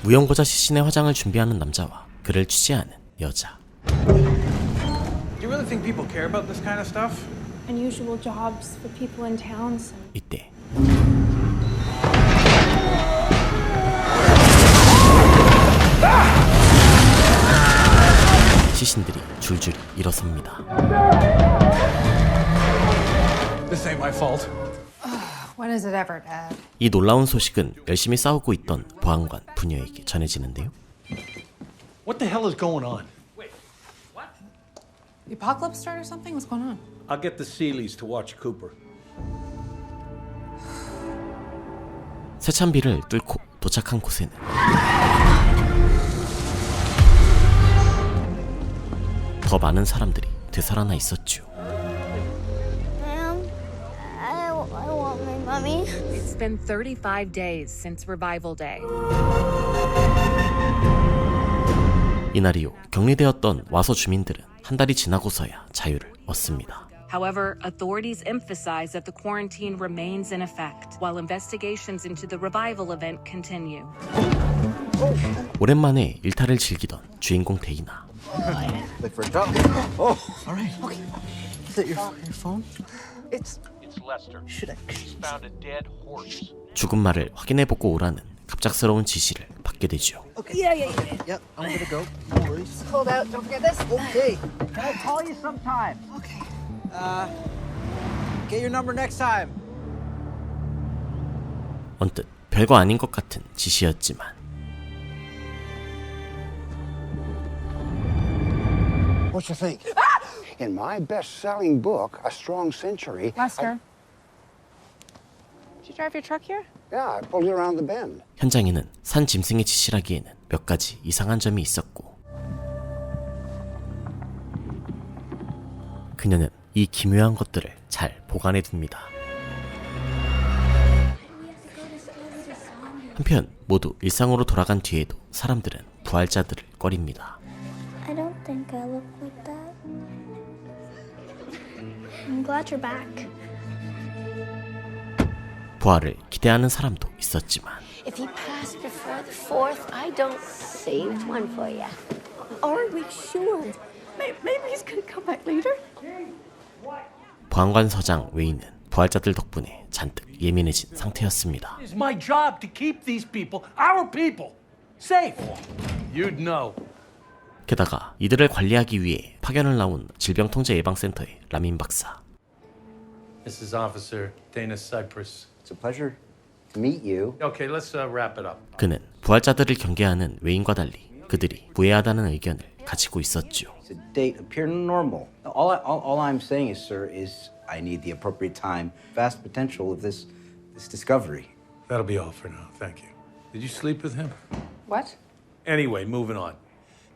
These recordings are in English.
무용고자 시신의 화장을 준비하는 남자와 그를 취재하는 여자. Do you really think people care about this kind of stuff? Unusual jobs for people in towns. 이때 시신들이 줄줄이 일어섭니다. This ain't my fault. When is it ever, Dad? 이 놀라운 소식은 열심히 싸우고 있던 보안관 부녀에게 전해지는데요. What the hell is going on? The apocalypse start or something? What's going on? I'll get the Seeleys to watch Cooper. 세찬비를 뚫고 도착한 곳에는 더 많은 사람들이 되살아나 있었죠. Ma'am, I want my mommy. It's been 35 days since Revival Day. 이날 이후 격리되었던 와서 주민들은 한 달이 지나고서야 자유를 얻습니다. However, authorities emphasize that the quarantine remains in effect while investigations into the Revival event continue. 오랜만에 일탈을 즐기던 주인공 데이나. Look for a drop. Oh, all right. Okay. Is that your phone? It's Lester. He's found a dead horse. 죽은 말을 확인해보고 오라는 갑작스러운 지시를 받게 되죠. Okay. Yep, I'm gonna go. No worries. Hold out. Don't forget this. Okay. I'll call you sometime. Okay. Get your number next time. 언뜻 별거 아닌 것 같은 지시였지만 What you think? In my best-selling book, A Strong Century. Lester. Did you drive your truck here? Yeah, I pulled it around the bend. 현장에는 산 짐승의 지시라기에는 몇 가지 이상한 점이 있었고 그녀는 이 기묘한 것들을 잘 보관해 둡니다. 한편 모두 일상으로 돌아간 뒤에도 사람들은 부활자들을 꺼립니다. I don't think I look like that. I'm glad you're back. 부활을 기대하는 사람도 있었지만 If he passed before the 4th, I don't save one for you. Aren't we sure? Maybe he's gonna come back later. 보안관 서장 웨이는 부활자들 덕분에 잔뜩 예민해진 상태였습니다. It's my job to keep these people, our people, safe. You'd know. 게다가 이들을 관리하기 위해 파견을 나온 질병통제예방센터의 라민 박사. This is Officer Dana Cypress. It's a pleasure to meet you. Okay, let's wrap it up. 그는 부활자들을 경계하는 웨인과 달리 그들이 무해하다는 의견을 가지고 있었죠. The date appear normal. All I'm saying is, sir, is I need the appropriate time, vast potential of this discovery. That'll be all for now. Thank you. Did you sleep with him? What? Anyway, moving on.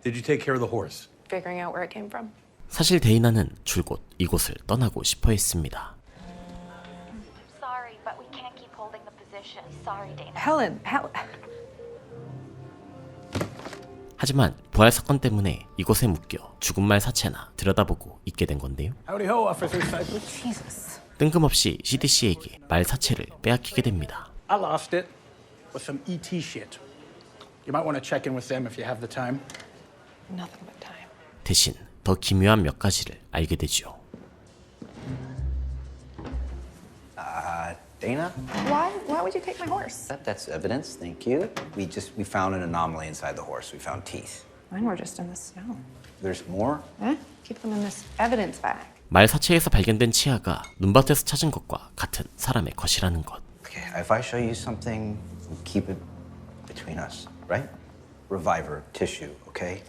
Did you take care of the horse? Figuring out where it came from. 사실 데이나는 줄곧 이곳을 떠나고 싶어 했습니다. Sorry, but we can't keep holding the position. Sorry, Dana. Helen. 하지만 부활 사건 때문에 이곳에 묶여 죽은 말 사체나 들여다보고 있게 된 건데요. Howdy ho, Officer Cypress. Jesus. 뜬금없이 CDC에게 말 사체를 빼앗기게 됩니다. I lost it with some ET shit. You might want to check in with them if you have the time. Nothing but time. 대신 더 기묘한 몇 가지를 알게 되죠. Dana? Why would you take my horse? That's evidence. Thank you. We found an anomaly inside the horse. We found teeth. Mine were just in the snow. There's more? Eh? Keep them in this evidence bag. 말 사체에서 발견된 치아가 눈밭에서 찾은 것과 같은 사람의 것이라는 것. Okay, if I show you something, keep it between us, right? Reviver tissue, okay?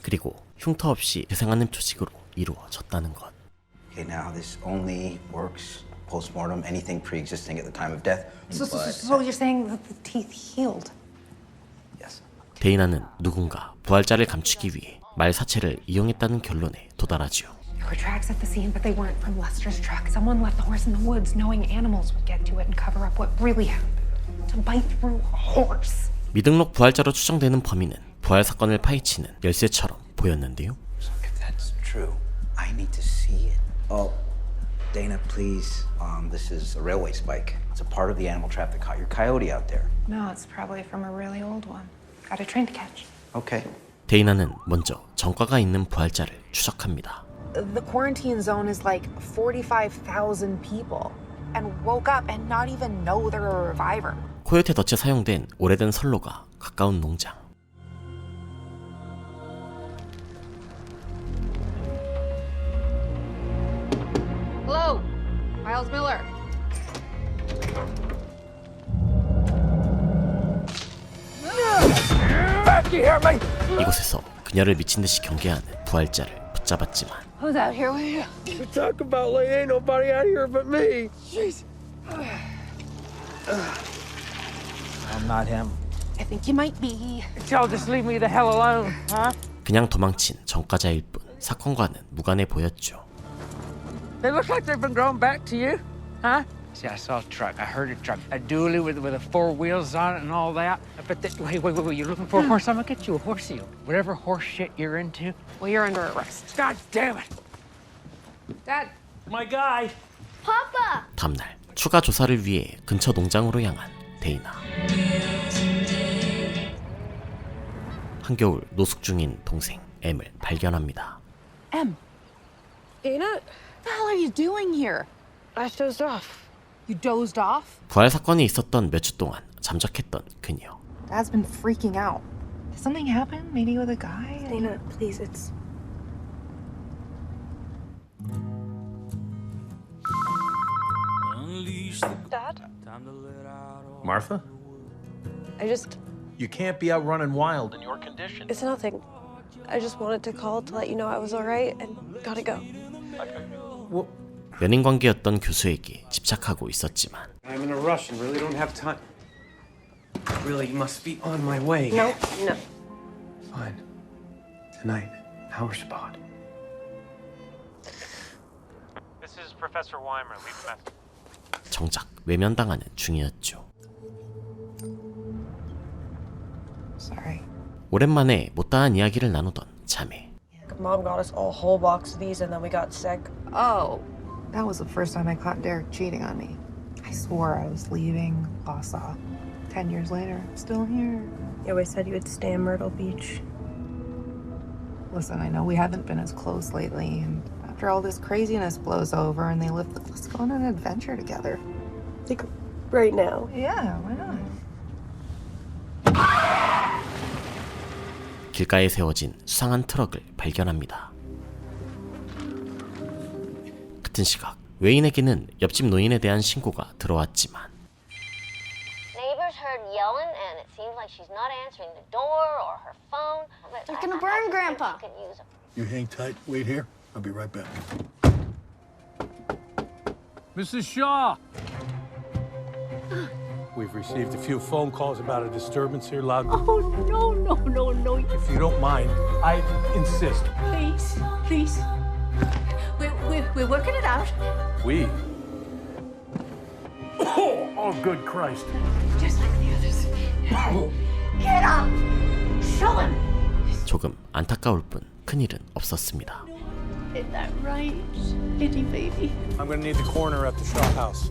그리고 흉터 없이 재생하는 표식으로 이루어졌다는 것. Okay, now this only works post-mortem, anything pre-existing at the time of death. So but you're saying that the teeth healed? yes. 데이나는 누군가 부활자를 감추기 위해 말 사체를 이용했다는 결론에 도달하죠. There were tracks at the scene, but they weren't from Lester's truck. Someone left the horse in the woods, knowing animals would get to it and cover up what really happened. To bite through a horse. 미등록 부활자로 추정되는 범인은 부활 사건을 파헤치는 열쇠처럼 보였는데요. If that's true, I need to see it. Oh, Dana, please. This is a railway spike. It's a part of the animal trap that caught your coyote out there. No, it's probably from a really old one. Got a train to catch. Okay. 데이나는 먼저 전과가 있는 부활자를 추적합니다. The quarantine zone is like 45,000 people and woke up and not even know they're a reviver. 코요테 덫에 사용된 오래된 선로가 가까운 농장. Hello, Miles Miller. 이곳에서 그녀를 미친 듯이 경계하는 부활자를 붙잡았지만 Who's out here with you? You talk about like ain't nobody out here but me. Jeez. I'm not him. I think you might be. Y'all just leave me the hell alone, huh? 그냥 도망친 전과자일 뿐 사건과는 무관해 보였죠. They look like they've been grown back to you, huh? See, I saw a truck. I heard a truck. A dually with the four wheels on it and all that. But wait. You're looking for a horse? I'm gonna get you a horsey. Whatever horse shit you're into. Well, you're under arrest. God damn it! Dad. My guy. Papa! 다음날 추가 조사를 위해 근처 농장으로 향한 데이나. 한겨울 노숙 중인 동생 M을 발견합니다. M. Dana? What the hell are you doing here? I dozed off. You dozed off? 부활 사건이 있었던 몇 주 동안 잠적했던 그녀. Dad's been freaking out. Did something happen? Maybe with a guy? Dana, please, it's... Dad? Martha? You can't be out running wild in your condition. It's nothing. I just wanted to call to let you know I was all right and gotta go. 연인 관계였던 교수에게 집착하고 있었지만 I'm in a rush and really don't have time. Really must be on my way. No. Fine. Tonight, our spot. This is Professor Weimer. Leave a message. 정작 외면당하는 중이었죠. Sorry. 오랜만에 못다한 이야기를 나누던 자매. Mom got us all a whole box of these and then we got sick. Oh, that was the first time I caught Derek cheating on me. I swore I was leaving Lhasa. 10 years later, I'm still here. You always said you would stay in Myrtle Beach. Listen, I know we haven't been as close lately, and after all this craziness blows over and they live, let's go on an adventure together. Like, right now. Yeah, why not? 길가에 세워진 수상한 트럭을 발견합니다. 같은 시각 외인에게는 옆집 노인에 대한 신고가 들어왔지만 Neighbors heard yelling, and it seems like she's not answering the door or her phone. They're gonna burn Grandpa. You hang tight. Wait here. I'll be right back. Mrs. Shaw. We've received a few phone calls about a disturbance here, loud. Oh, no. If you don't mind, I insist. Please. We're working it out. We? Oh, good Christ. Just like the others. Get up! Show him! 조금 안타까울 뿐 큰일은 없었습니다. Is that right, itty baby? I'm gonna need the coroner at the Shaw house.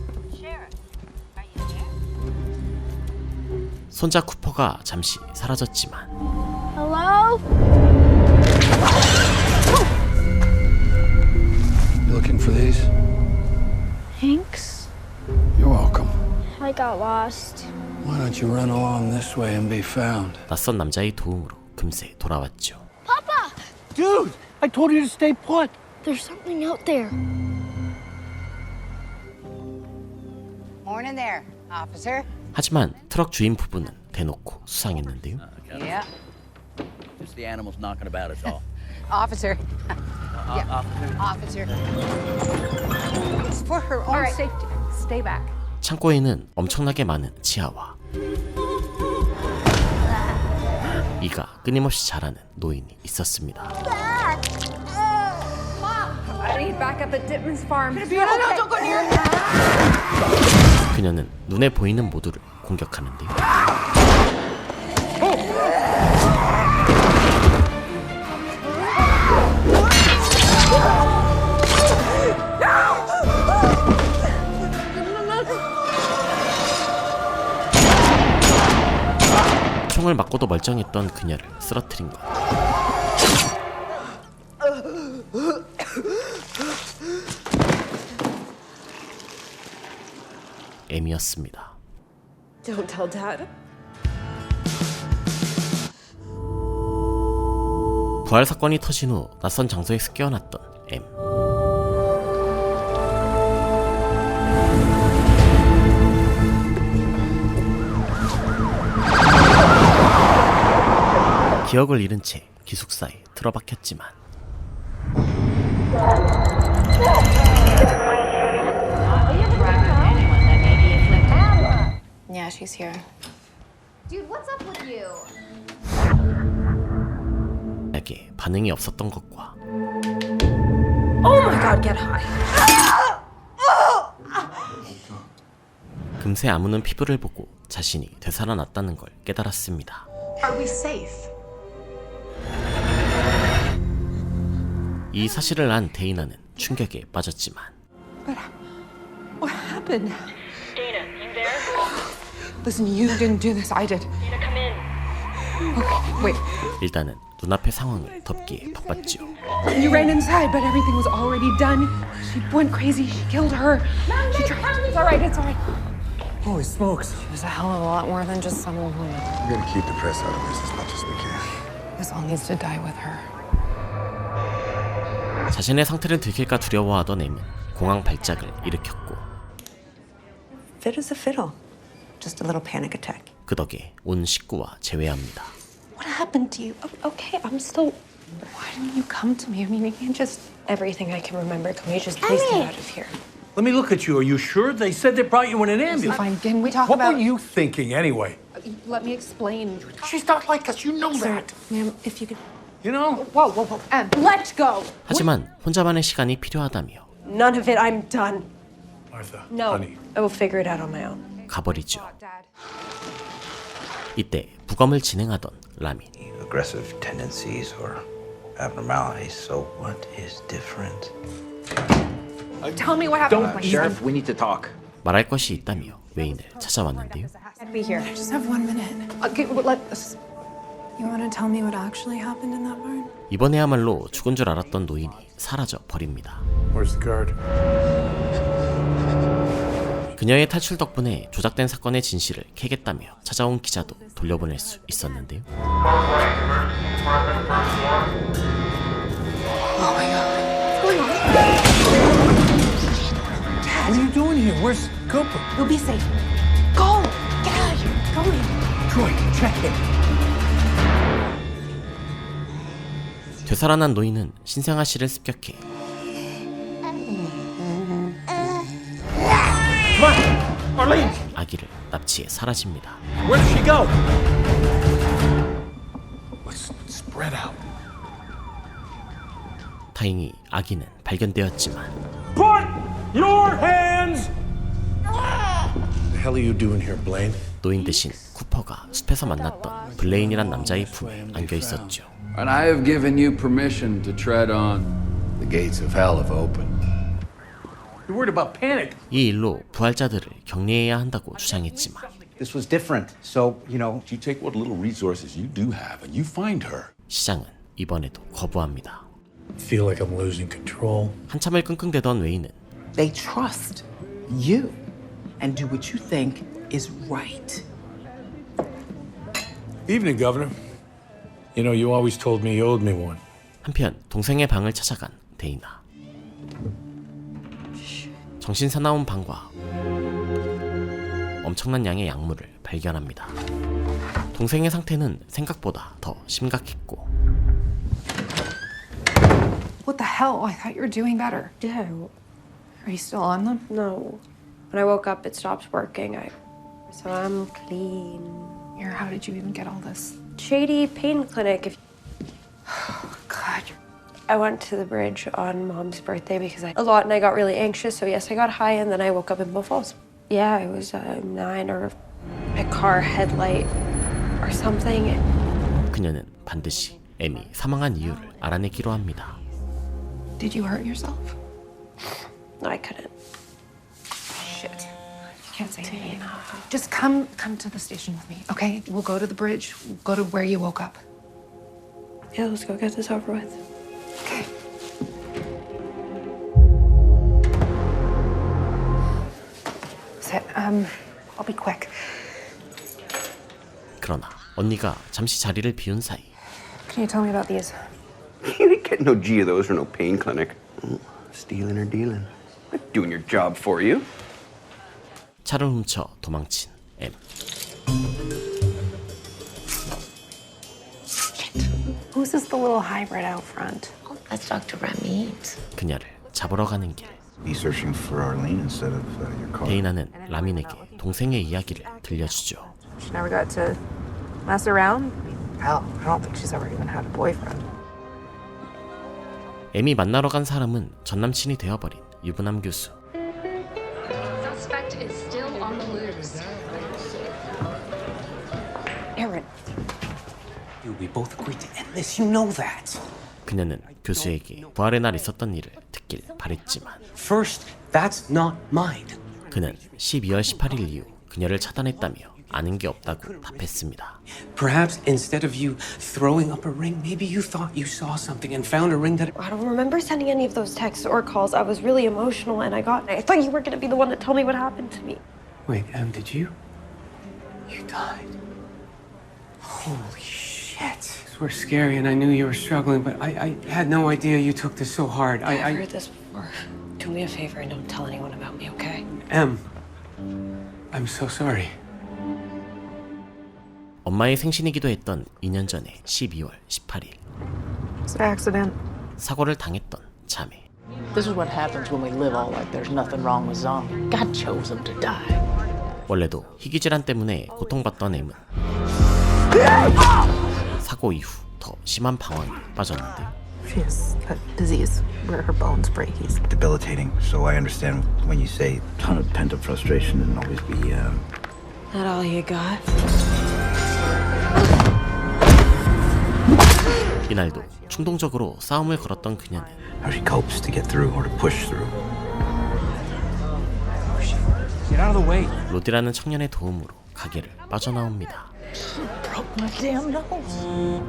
손자 쿠퍼가 잠시 사라졌지만 Hello? You looking for these? Hanks? You're welcome. I got lost. Why don't you run along this way and be found? 낯선 남자의 도움으로 금세 돌아왔죠. Papa! Dude, I told you to stay put. There's something out there. Morning there, officer. 하지만 트럭 주인 부부는 대놓고 수상했는데요. Yeah. Just the animals knocking about us all. Officer. Officer. It's for her own safety. Stay back. 창고에는 엄청나게 많은 치아와 이가 끊임없이 자라는 노인이 있었습니다. I need backup at Dittman's farm. No, don't go near. 그녀는 눈에 보이는 모두를 공격하는데요. 총을 맞고도 멀쩡했던 그녀를 쓰러뜨린 것. M이었습니다. Don't tell Dad. 부활 사건이 터진 후 낯선 장소에서 깨어났던 M. 기억을 잃은 채 기숙사에 틀어박혔지만 Yeah, she's here. Dude, what's up with you? 에게 반응이 없었던 것과 Oh my God, get high. 금세 아무는 피부를 보고 자신이 되살아났다는 걸 깨달았습니다. Are we safe? 이 사실을 안 데이나는 충격에 빠졌지만 What happened? Dana, you there? Listen, you didn't do this. I did. Dana, come in. Okay, wait. 일단은 눈앞의 상황을 덮기에 바빴죠. You ran inside, but everything was already done. She went crazy. She killed her. She tried. It's all right. It's all right. Holy smokes. She was a hell of a lot more than just some old woman. We're gonna keep the press out of this as much as we can. This all needs to die with her. 자신의 상태를 들킬까 두려워하던 M은 공황 발작을 일으켰고 Fit as a fiddle. Just a little panic attack. 그 덕에 온 식구와 재회합니다. What happened to you? Okay, I'm still. Why didn't you come to me? I mean, we can't just everything I can remember. Can we just please get out of here? Let me look at you. Are you sure? They said they brought you in an ambulance. Fine. Can we talk What about? were you thinking anyway? Let me explain. She's not like us. You know that. Ma'am, if you could. You know? Whoa, whoa, whoa. Let go. 하지만 혼자만의 시간이 필요하다며 None of it. I'm done. Martha, No, honey. I will figure it out on my own. 가버리죠. 이때 부검을 진행하던 라민. Aggressive tendencies or abnormalities. So what is different? Tell me what happened. Sheriff, we need to talk. 말할 것이 있다며 웨인을 찾아왔는데요. Be here. I just have 1 minute. Okay, well, let's. You want to tell me what actually happened in that barn? 이번에야말로 죽은 줄 알았던 노인이 사라져 버립니다. Where's the guard? 그녀의 탈출 덕분에 조작된 사건의 진실을 캐겠다며 찾아온 기자도 돌려보낼 수 있었는데요. Oh my God. What are you doing here? Where's Cooper? We'll be safe. Go. Get out of here. Go in. Troy, check it. 되살아난 노인은 신생아 씨를 습격해 Come on, Arlene. 아기를 납치해 사라집니다. Where did she go? Let's spread out. 다행히 아기는 발견되었지만 Put your hands. The hell are you doing here, Blaine? 노인 대신 쿠퍼가 숲에서 만났던 블레인이란 남자의 품에 안겨 있었죠. And I have given you permission to tread on. The gates of hell have opened. You're worried about panic. 이 일로 부활자들을 격리해야 한다고 주장했지만 This was different. So, you know, You take what little resources you do have and you find her. 시장은 이번에도 거부합니다. Feel like I'm losing control. 한참을 끙끙대던 웨이는 They trust you and do what you think is right. Evening, Governor. You know, you always told me you owed me one. 한편 동생의 방을 찾아간 데이나. 정신 사나운 방과 엄청난 양의 약물을 발견합니다. 동생의 상태는 생각보다 더 심각했고 What the hell? I thought you were doing better. Yeah. Are you still on them? No. When I woke up, it stopped working. So I'm clean. Here, how did you even get all this? Shady Pain Clinic. If God. I went to the bridge on Mom's birthday because a lot, and I got really anxious. So yes, I got high, and then I woke up in Bow Falls. Yeah, it was 9 or a car headlight or something. 그녀는 반드시 M이 사망한 이유를 알아내기로 합니다. Did you hurt yourself? No, I couldn't. Shit. Can't say anything. Just come to the station with me, okay? We'll go to the bridge. We'll go to where you woke up. Yeah, let's go get this over with. Okay. Sit. I'll be quick. 그러나 언니가 잠시 자리를 비운 사이 Can you tell me about these? You ain't getting no G of those for no pain clinic. Stealing or dealing? I'm doing your job for you. 차를 훔쳐 도망친 M. Who's this the little hybrid out front? That's Dr. Ramit. 그녀를 잡으러 가는 길. Be searching for Arlene instead of your car. 데이나는 라민에게 동생의 이야기를 들려주죠. She never got to mess around? Hell, I don't think she's ever even had a boyfriend. M이 만나러 간 사람은 전남친이 되어버린 유부남 교수. Suspect is still on the loose. Aaron. We both agreed to end this. You know that. 그녀는 교수에게 부활의 날 있었던 일을 듣길 바랬지만 First, that's not mine. 그는 12월 18일 이후 그녀를 차단했다며 아는 게 없다고 답했습니다. Perhaps instead of you throwing up a ring, maybe you thought you saw something and found a ring that... I don't remember sending any of those texts or calls. I was really emotional and I thought you were going to be the one to tell me what happened to me. Wait, did you? You died. Holy shit. These were scary and I knew you were struggling, but I had no idea you took this so hard. I've heard this before. Do me a favor and don't tell anyone about me, okay? Em, I'm so sorry. 엄마의 생신이기도 했던 2년 전의 12월 18일. It's an accident. 사고를 당했던 자매. This is what happens when we live all like there's nothing wrong with Zong. God chose him to die. 원래도 희귀질환 때문에 고통받던 M은 사고 이후 더 심한 방황에 빠졌는데요. She has a disease where her bones break easily. Debilitating. So I understand when you say a ton of pent-up frustration and always be Not all you got. 이날도 충동적으로 싸움을 걸었던 그녀는 how she copes to get through or to push through. Get out of the way. 로디라는 청년의 도움으로 가게를 빠져나옵니다. Broke my damn nose.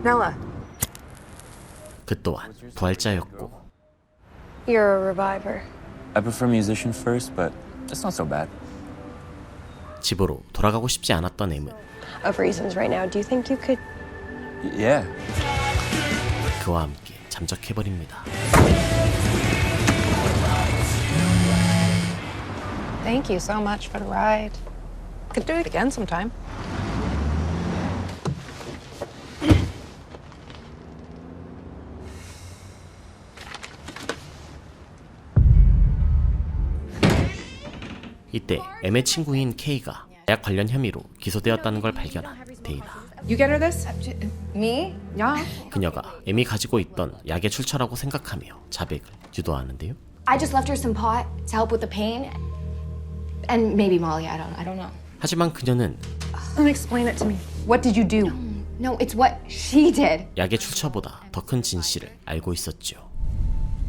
Nella. 그 또한 부활자였고 You're a reviver. I prefer musician first, but it's not so bad. 집으로 돌아가고 싶지 않았던 M은 Of reasons right now, do you think you could... Yeah. 그와 함께 잠적해버립니다. Thank you so much for the ride. Could do it again sometime. 이때 M의 친구인 K가 약 관련 혐의로 기소되었다는 걸 발견한 데이나. You get her this? Me? Yeah. 그녀가 M이 가지고 있던 약의 출처라고 생각하며 자백을 유도하는데요. I just left her some pot to help with the pain. And maybe Molly, I don't know. 하지만 그녀는 Let me explain it to me. What did you do? No, it's what she did. 약의 출처보다 더 큰 진실을 알고 있었죠.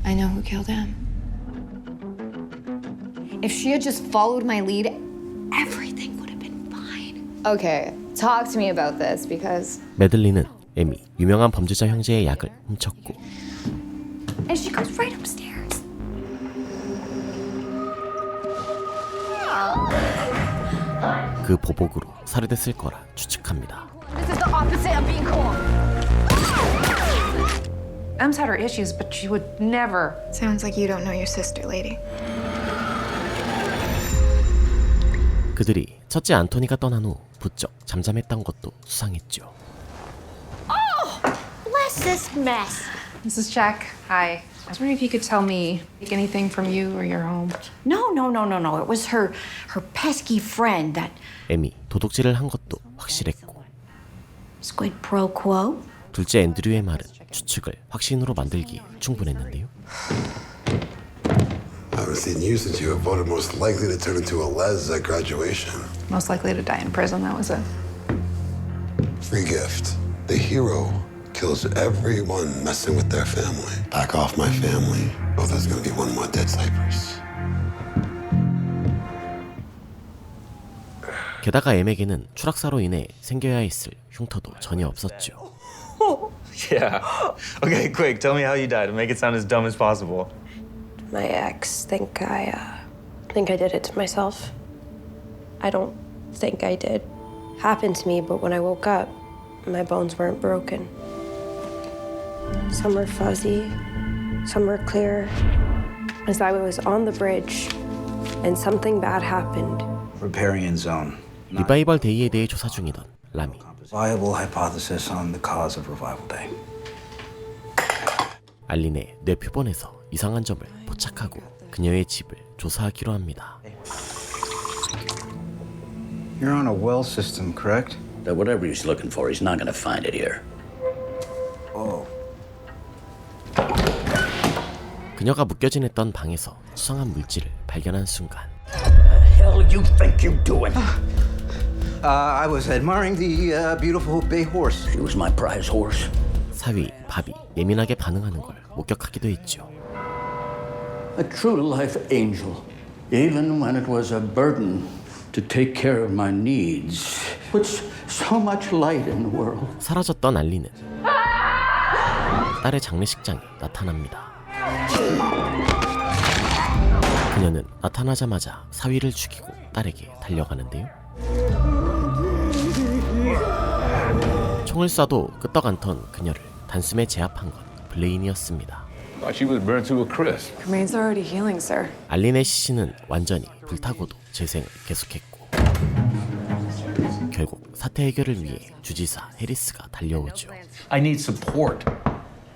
I know who killed him. If she had just followed my lead, everything would have been fine. Okay, talk to me about this because... 메들린은 M이 유명한 범죄자 형제의 약을 훔쳤고 And she goes right upstairs. 그 보복으로 살해됐을 거라 추측합니다. This is the opposite of being cool. Em's had her issues, but she would never. Sounds like you don't know your sister, lady. 그들이 첫째 안토니가 떠난 후 부쩍 잠잠했던 것도 수상했죠. Oh, bless this mess. Mrs. Jack, hi. I was wondering if you could tell me anything from you or your home. No. It was her pesky friend that M이 도둑질을 한 것도 확실했고 quid pro quo. 둘째 앤드류의 말은 추측을 확신으로 만들기에 충분했는데요. I haven't seen you since you were voted most likely to turn into a les at graduation. Most likely to die in prison, that was it. Free gift. The hero kills everyone messing with their family. Back off my family. Oh, there's gonna be one more dead Cypress. 게다가 M에게는 추락사로 인해 생겨야 했을 흉터도 전혀 없었죠. Yeah. Okay, quick. Tell me how you died. Make it sound as dumb as possible. My ex think I did it to myself. I don't think I did. Happened to me, but when I woke up, my bones weren't broken. Some were fuzzy, some were clear. As I was on the bridge, and something bad happened. Riparian zone. 리바이벌 데이에 대해 조사 중이던 라미. Viable hypothesis on the cause of revival day. 알린의 뇌 표본에서 이상한 점을 포착하고 그녀의 집을 조사하기로 합니다. You're on a well system, correct? That whatever he's looking for, he's not going to find it here. Oh. 그녀가 묶여 지냈던 방에서 수상한 물질을 발견한 순간. Hell you think you're doing? I was admiring the beautiful bay horse. She was my prize horse. 사위, 밥이 예민하게 반응하는 걸 목격하기도 했죠. A true life angel. Even when it was a burden to take care of my needs. Puts so much light in the world. 사라졌던 알리는 딸의 장례식장에 나타납니다. 그녀는 나타나자마자 사위를 죽이고 딸에게 달려가는데요. 총을 쏴도 끄떡 않던 그녀를 단숨에 제압한 건 블레인이었습니다. She was burnt to a crisp. Remains already healing, sir. 알린의 시신은 완전히 불타고도 재생을 계속했고 결국 사태 해결을 위해 주지사 해리스가 달려오죠. I need support.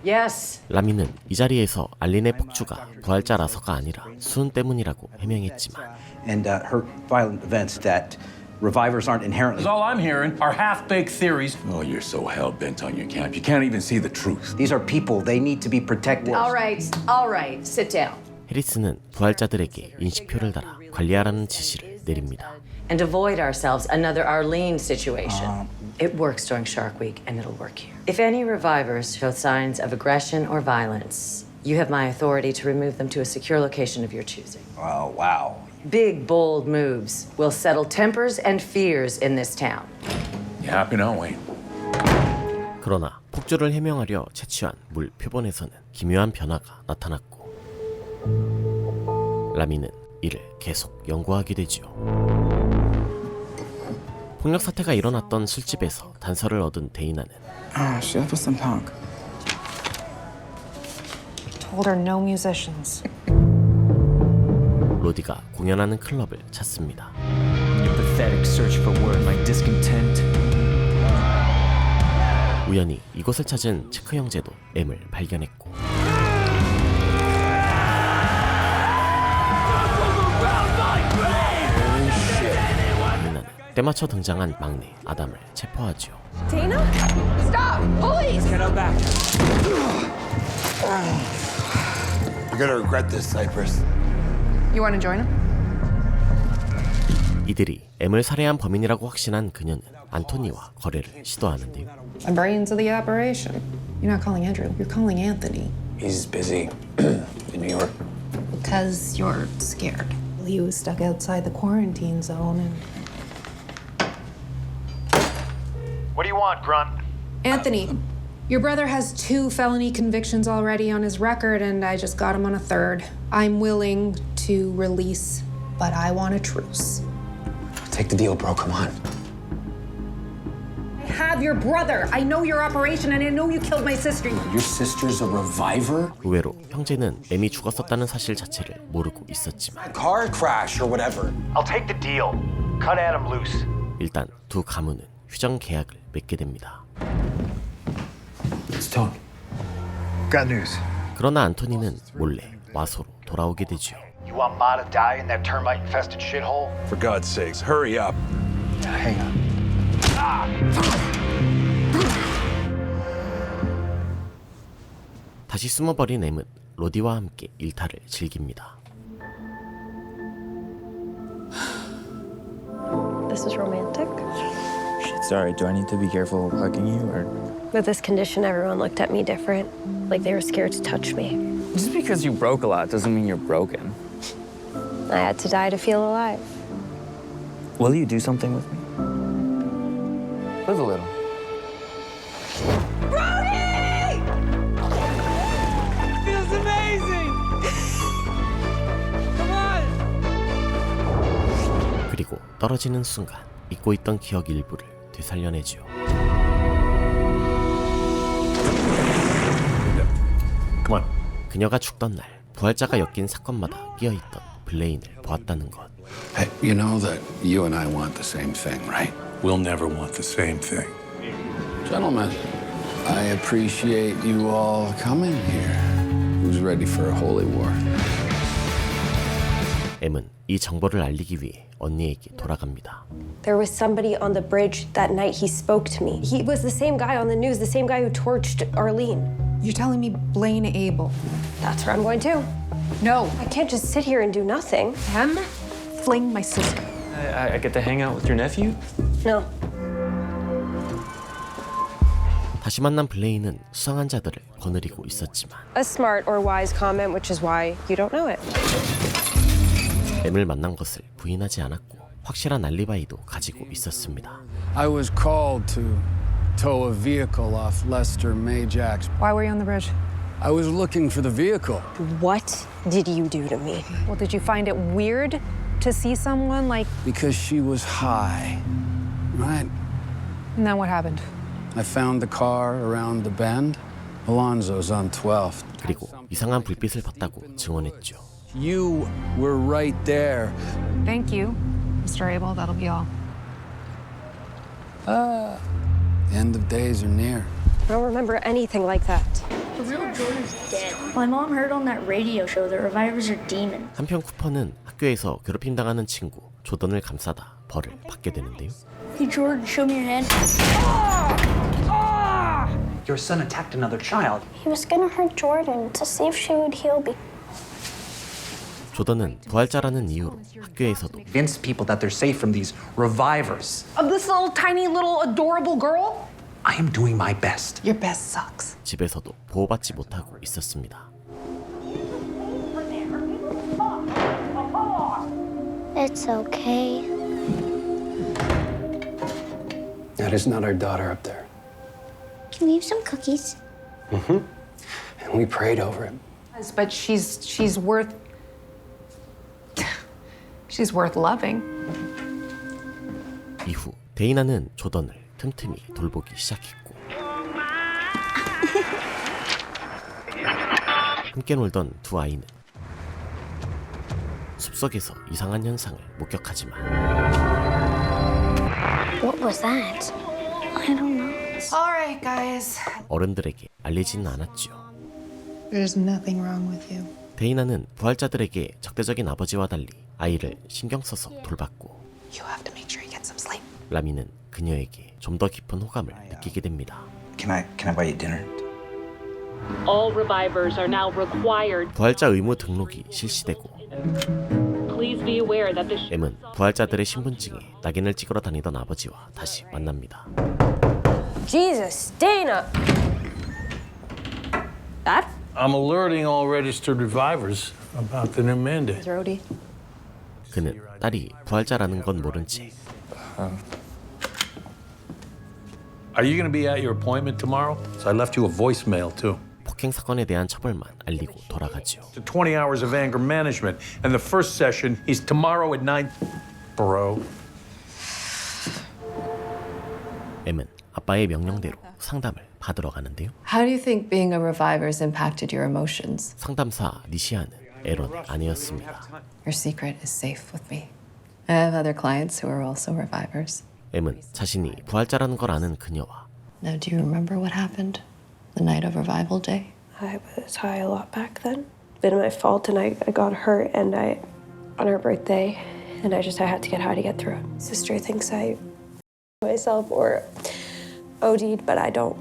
Yes. 라미는 이 자리에서 알린의 폭주가 부활자라서가 아니라 수은 때문이라고 해명했지만 And her violent events that revivers aren't inherently. All I'm hearing are half-baked theories. Oh, you're so hell-bent on your camp. You can't even see the truth. These are people. They need to be protected. All right. Sit down. 해리스는 부활자들에게 인식표를 달아 관리하라는 지시를 내립니다. And avoid ourselves another Arlene situation. It works during Shark Week, and it'll work here. If any revivers show signs of aggression or violence, you have my authority to remove them to a secure location of your choosing. Oh, wow. Big, bold moves will settle tempers and fears in this town. You happy now, Wayne? 그러나 폭주를 해명하려 채취한 물 표본에서는 기묘한 변화가 나타났고 라미는 이를 계속 연구하게 되지요. 폭력 사태가 일어났던 술집에서 단서를 얻은 데이나는 She left with some punk. Told her no musicians. 로디가 공연하는 클럽을 찾습니다. Your pathetic search for word, my discontent. 우연히 이곳을 찾은 체크 형제도 M을 발견했고 데이나는 때맞춰 등장한 막내 아담을 체포하죠. Dana? Stop! Police! Get her back. You're gonna regret this, Cypress. You want to join him? 이들이 M을 살해한 범인이라고 확신한 그녀는 안토니와 거래를 시도하는데요. I'm brains of the operation. You're not calling Andrew. You're calling Anthony. He's busy in New York. Because you're scared. He was stuck outside the quarantine zone and... What do you want, Grunt? Anthony, your brother has 2 felony convictions already on his record, and I just got him on a 3rd. I'm willing to release, but I want a truce. Take the deal, bro. Come on. I have your brother. I know your operation, and I know you killed my sister. Your sister's a reviver? 의외로 형제는 M이 죽었었다는 사실 자체를 모르고 있었지만 Car crash or whatever. I'll take the deal. Cut Adam loose. 일단 두 가문은 휴정 계약을 맺게 됩니다. It's Tony. Got news. 그러나 안토니는 몰래 와소로 돌아오게 되죠. You want Ma to die in that termite-infested shithole? For God's sakes, hurry up. Hang on. 다시 숨어버린 M은 로디와 함께 일탈을 즐깁니다. This is romantic. Sorry, do I need to be careful hugging you or? With this condition, everyone looked at me different, like they were scared to touch me. Just because you broke a lot doesn't mean you're broken. I had to die to feel alive. Will you do something with me? Live a little. Feels amazing! Come on! 그리고 떨어지는 순간 잊고 있던 기억 일부를 되살려내죠. Come on. 그녀가 죽던 날 부활자가 엮인 사건마다 끼어있던 블레인을 보았다는 것. Hey, you know that you and I want the same thing, right? We'll never want the same thing. Gentlemen, I appreciate you all coming here. Who's ready for a holy war? M은 이 정보를 알리기 위해 언니에게 돌아갑니다. There was somebody on the bridge that night. He spoke to me. He was the same guy on the news, the same guy who torched Arlene. You're telling me Blaine Abel? That's where I'm going to. No. I can't just sit here and do nothing. Em, fling my sister. I get to hang out with your nephew? No. 다시 만난 블레인은 수상한 자들을 거느리고 있었지만 A smart or wise comment, which is why you don't know it. M을 만난 것을 부인하지 않았고 확실한 알리바이도 가지고 있었습니다. I was called to tow a vehicle off Lester Majax. Why were you on the bridge? I was looking for the vehicle. What did you do to me? Well, did you find it weird to see someone like... Because she was high, right? And then what happened? I found the car around the bend. Alonzo's on 12th. 그리고 이상한 불빛을 봤다고 증언했죠. You were right there. Thank you, Mr. Abel. That'll be all. The end of days are near. I don't remember anything like that. The real Jordan's dead. My mom heard on that radio show that revivers are demons. 한편 쿠퍼는 학교에서 괴롭힘 당하는 친구 조던을 감싸다 벌을 받게 되는데요. Hey, Jordan, show me your hand. Your son attacked another child. He was gonna hurt Jordan to see if she would heal. 조던은 부활자라는 이유로 학교에서도 Convince people that they're safe from these revivers. Of this little tiny little adorable girl? I am doing my best. Your best sucks. 집에서도 보호받지 못하고 있었습니다. It's okay. That is not our daughter up there. Can we have some cookies? Mm-hmm. And we prayed over it. But she's worth... She's worth loving. 이후 데이나는 조던을 틈틈이 돌보기 시작했고 함께 놀던 두 아이는 숲속에서 이상한 현상을 목격하지만 What was that? I don't know. All right, guys. 어른들에게 알리지는 않았죠. There's nothing wrong with you. 데이나는 부활자들에게 적대적인 아버지와 달리 아이를 신경 써서 돌봤고 You have to make sure you get some sleep. 라미는 그녀에게 좀 더 깊은 호감을 느끼게 됩니다. Can I buy you dinner? All revivers are now required. 부활자 의무 등록이 실시되고 Please be aware that the M은 부활자들의 신분증에 낙인을 찍으러 다니던 아버지와 다시 만납니다. Jesus, Dana! Dad? I'm alerting all registered revivers about the new mandate. Rhodey. 그는 딸이 부활자라는 건 모른 채 Are you going to be at your appointment tomorrow? So I left you a voicemail too. 폭행 사건에 대한 처벌만 알리고 돌아가죠. To 20 hours of anger management, and the first session is tomorrow at 9. Bro. M은 아빠의 명령대로 상담을 받으러 가는데요. How do you think being a reviver has impacted your emotions? 상담사 니시아는 에런의 아내였습니다. Your secret is safe with me. I have other clients who are also revivers. M은 자신이 부활자라는 걸 아는 그녀와 Now, do you remember what happened the night of revival day? I was high a lot back then. Been my fault, and I got hurt, and on her birthday, and I had to get high to get through it. Sister thinks I myself or OD'd, but I don't.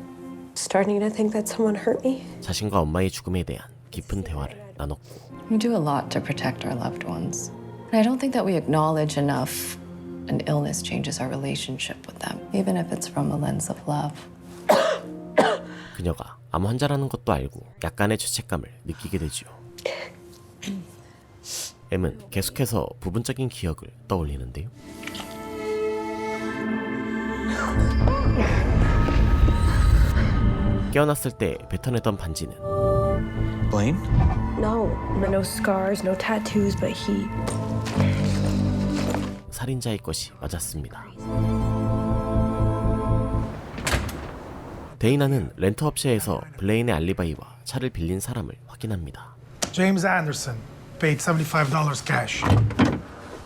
Starting to think that someone hurt me. 자신과 엄마의 죽음에 대한 깊은 대화를 나눴고 We do a lot to protect our loved ones. And I don't think that we acknowledge enough an illness changes our relationship with them, even if it's from a lens of love. 그녀가 암 환자라는 것도 알고 약간의 죄책감을 느끼게 되죠. M은 계속해서 부분적인 기억을 떠올리는데요. 깨어났을 때 뱉어내던 반지는 Blaine? No scars, no tattoos, but he. 살인자의 것이 맞았습니다. 데이나는 렌트업체에서 블레인의 알리바이와 차를 빌린 사람을 확인합니다. James Anderson, paid $75 cash.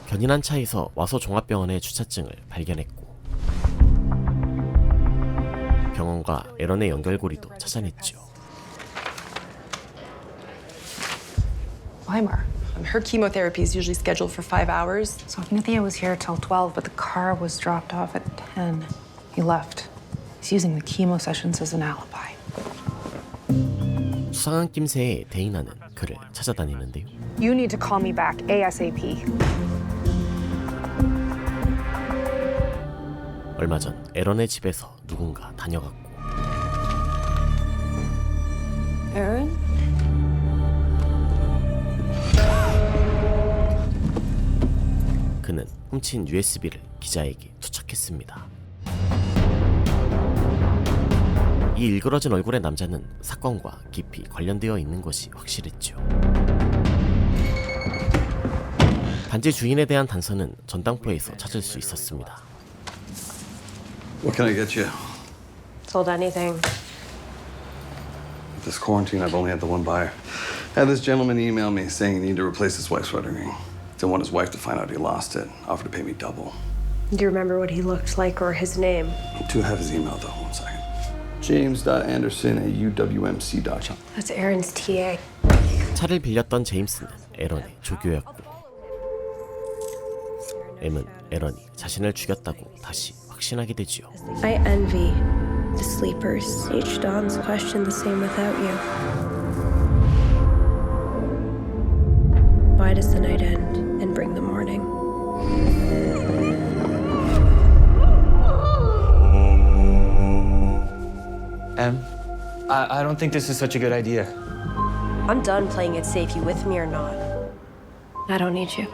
견인한 차에서 와서 종합병원의 주차증을 발견했고 병원과 에런의 연결고리도 찾아냈죠. Weimar. Her chemotherapy is usually scheduled for 5 hours. So Nithya was here till 12, but the car was dropped off at 10. He left. He's using the chemo sessions as an alibi. 수상한 낌새의 데이나는 그를 찾아다니는데요. You need to call me back ASAP. 얼마 전 에런의 집에서 누군가 다녀갔고 Aaron? 그는 훔친 USB를 기자에게 투척했습니다. 이 일그러진 얼굴의 남자는 사건과 깊이 관련되어 있는 것이 확실했죠. 반지 주인에 대한 단서는 전당포에서 찾을 수 있었습니다. What can I get you? Sold anything. This quarantine, I've only had the one buyer. I had this gentleman email me saying he needed to replace his wife's wedding ring. Didn't want his wife to find out he lost it. Offered to pay me double. Do you remember what he looked like or his name? I do have his email though. One second. James.Anderson@uwmc.com. That's Aaron's TA. 차를 빌렸던 제임스는 에런의 조교였고 M은 에런이 자신을 죽였다고 다시 확신하게 되지요. I envy the sleepers. Each dawn's questioned the same without you. Why does the night end and bring the morning? Em, I don't think this is such a good idea. I'm done playing it safe, you with me or not. I don't need you.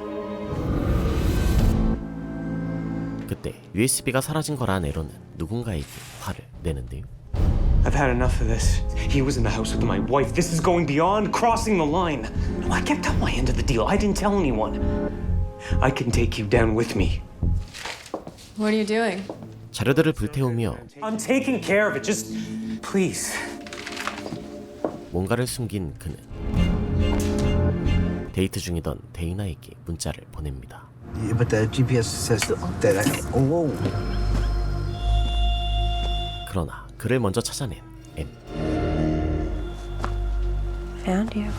그때 USB가 사라진 걸 안 에런은 누군가에게 화를 내는데요. I've had enough of this. He was in the house with my wife. This is going beyond crossing the line. No, I kept out my end of the deal. I didn't tell anyone. I can take you down with me. What are you doing? 자료들을 불태우며 I'm taking care of it. Just please. 뭔가를 숨긴 그는 데이트 중이던 데이나에게 문자를 보냅니다. Yeah, but the GPS says that I... Oh, whoa. 그러나 그를 먼저 찾아낸 M. Found you.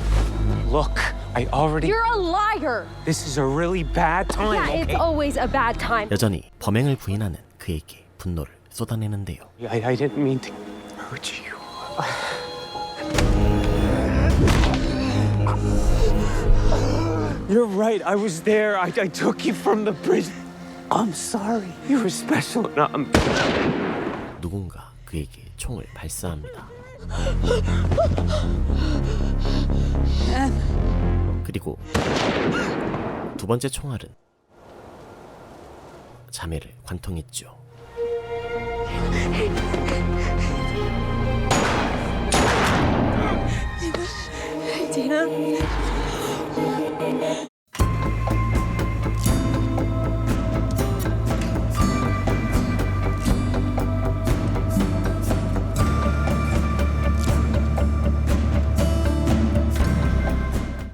Look, I already... You're a liar! This is a really bad time, Yeah, it's okay? always a bad time. 여전히 범행을 부인하는 그에게 분노를 쏟아내는데요. I didn't mean to hurt you. You're right. I was there. I took you from the bridge. I'm sorry. You were special. No, 누군가 그에게 총을 발사합니다. 그리고 두 번째 총알은 자매를 관통했죠. Dana?